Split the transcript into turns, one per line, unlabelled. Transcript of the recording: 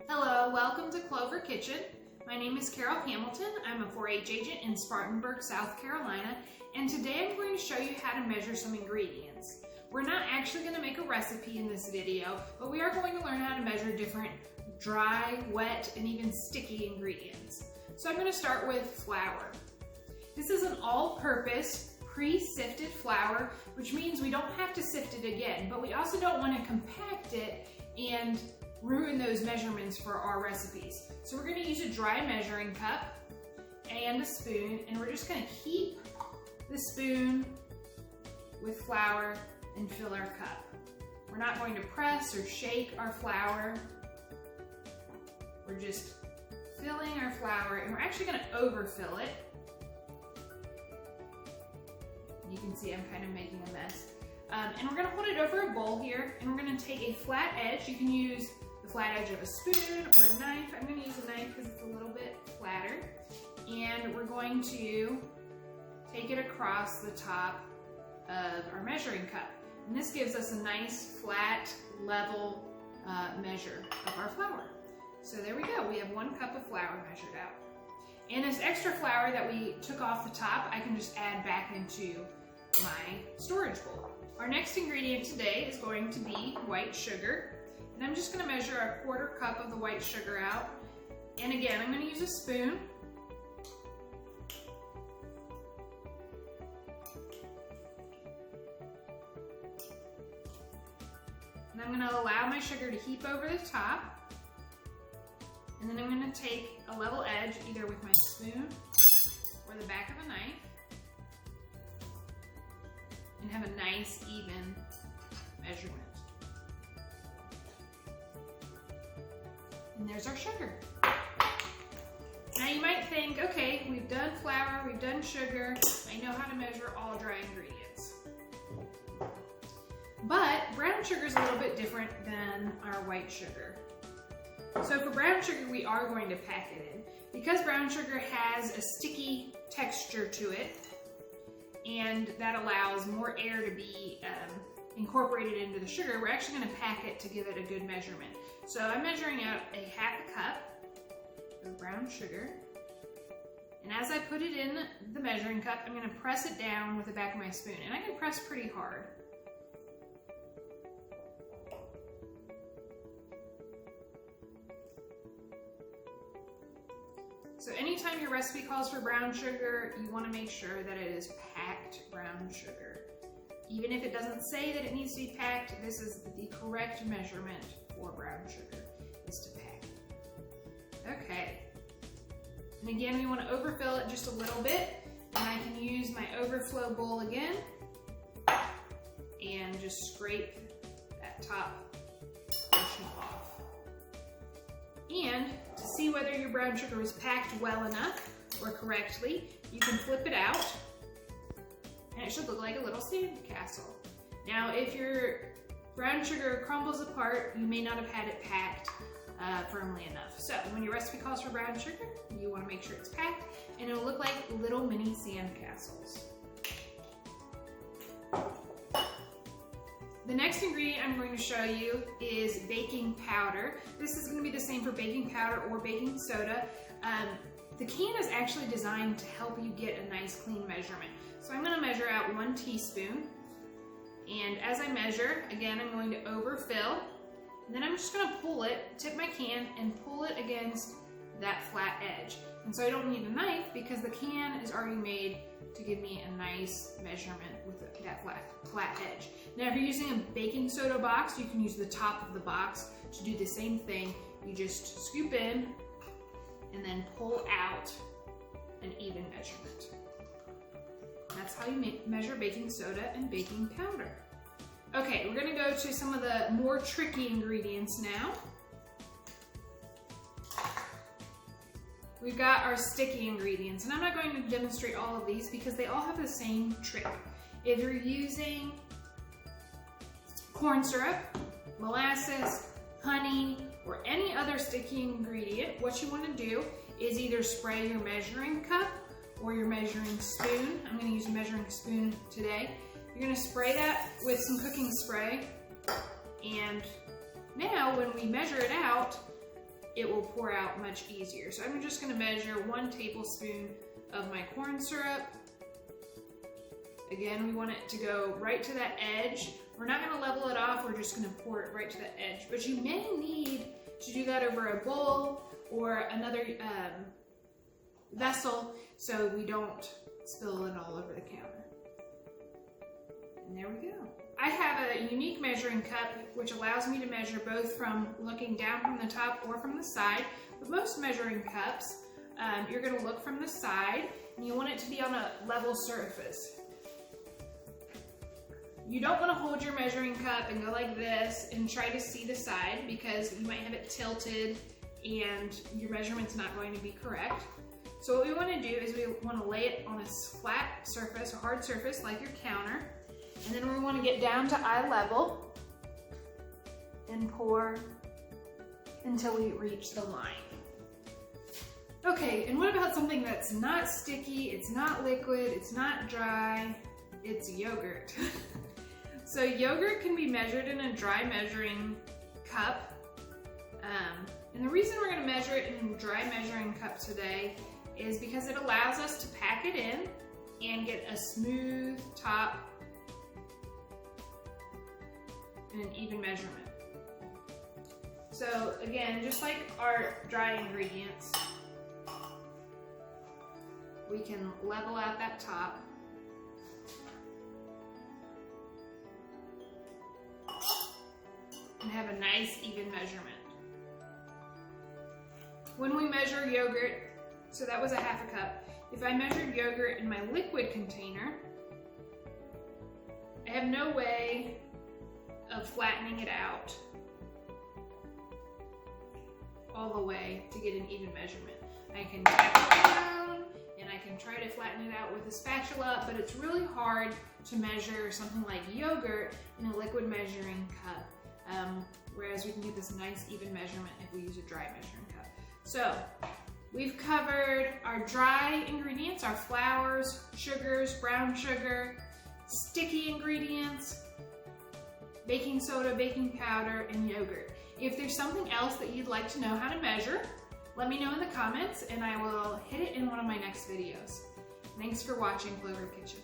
Hello, welcome to Clover Kitchen. My name is Carol Hamilton. I'm a 4-H agent in Spartanburg, South Carolina, and today I'm going to show you how to measure some ingredients. We're not actually going to make a recipe in this video, but we are going to learn how to measure different dry, wet, and even sticky ingredients. So I'm going to start with flour. This is an all-purpose pre-sifted flour, which means we don't have to sift it again, but we also don't want to compact it and ruin those measurements for our recipes. So we're going to use a dry measuring cup and a spoon, and we're just going to heat the spoon with flour and fill our cup. We're not going to press or shake our flour. We're just filling our flour, and we're actually going to overfill it. You can see I'm kind of making a mess. And we're going to put it over a bowl here, and we're going to take a flat edge. You can use the flat edge of a spoon or a knife. I'm going to use a knife because it's a little bit flatter. And we're going to take it across the top of our measuring cup. And this gives us a nice, flat, level measure of our flour. So there we go. We have 1 cup of flour measured out. And this extra flour that we took off the top, I can just add back into my storage bowl. Our next ingredient today is going to be white sugar. And I'm just going to measure a 1/4 cup of the white sugar out. And again, I'm going to use a spoon. And I'm going to allow my sugar to heap over the top. And then I'm going to take a level edge either with my spoon or the back of a knife and have a nice even measurement. And there's our sugar. Now you might think, okay, we've done flour, we've done sugar, I know how to measure all dry ingredients. But brown sugar is a little bit different than our white sugar. So for brown sugar, we are going to pack it in. Because brown sugar has a sticky texture to it, and that allows more air to be incorporated into the sugar, we're actually going to pack it to give it a good measurement. So I'm measuring out a 1/2 cup of brown sugar. And as I put it in the measuring cup, I'm going to press it down with the back of my spoon. And I can press pretty hard. So anytime your recipe calls for brown sugar, you want to make sure that it is packed brown sugar. Even if it doesn't say that it needs to be packed, this is the correct measurement for brown sugar, is to pack it. Okay. And again, we want to overfill it just a little bit. And I can use my overflow bowl again and just scrape that top portion off. And to see whether your brown sugar is packed well enough or correctly, you can flip it out and it should look like a little sand castle. Now, if your brown sugar crumbles apart, you may not have had it packed firmly enough. So when your recipe calls for brown sugar, you want to make sure it's packed and it'll look like little mini sand castles. The next ingredient I'm going to show you is baking powder. This is going to be the same for baking powder or baking soda. The can is actually designed to help you get a nice clean measurement. So I'm going to measure out 1 teaspoon. And as I measure, again, I'm going to overfill. And then I'm just going to pull it, tip my can, and pull it against that flat edge. And so I don't need a knife because the can is already made to give me a nice measurement with that flat edge. Now, if you're using a baking soda box, you can use the top of the box to do the same thing. You just scoop in and then pull out an even measurement. That's how you measure baking soda and baking powder. Okay, we're going to go to some of the more tricky ingredients now. We've got our sticky ingredients, and I'm not going to demonstrate all of these because they all have the same trick. If you're using corn syrup, molasses, honey, or any other sticky ingredient, what you want to do is either spray your measuring cup or your measuring spoon. I'm going to use a measuring spoon today. You're going to spray that with some cooking spray, and now when we measure it out, it will pour out much easier. So I'm just gonna measure 1 tablespoon of my corn syrup. Again, we want it to go right to that edge. We're not gonna level it off, we're just gonna pour it right to that edge. But you may need to do that over a bowl or another vessel so we don't spill it all over the counter. And there we go. I have a unique measuring cup which allows me to measure both from looking down from the top or from the side. With most measuring cups, you're going to look from the side and you want it to be on a level surface. You don't want to hold your measuring cup and go like this and try to see the side because you might have it tilted and your measurement's not going to be correct. So what we want to do is we want to lay it on a flat surface, a hard surface like your counter. And then we want to get down to eye level and pour until we reach the line. Okay, and what about something that's not sticky, it's not liquid, it's not dry, it's yogurt. So yogurt can be measured in a dry measuring cup. And the reason we're going to measure it in a dry measuring cup today is because it allows us to pack it in and get a smooth top and an even measurement. So again, just like our dry ingredients, we can level out that top. And have a nice even measurement. When we measure yogurt, so that was a ½ cup. If I measured yogurt in my liquid container, I have no way of flattening it out all the way to get an even measurement. I can tap it down and I can try to flatten it out with a spatula, but it's really hard to measure something like yogurt in a liquid measuring cup. Whereas we can get this nice even measurement if we use a dry measuring cup. So we've covered our dry ingredients, our flours, sugars, brown sugar, sticky ingredients, baking soda, baking powder, and yogurt. If there's something else that you'd like to know how to measure, let me know in the comments and I will hit it in one of my next videos. Thanks for watching Clover Kitchen.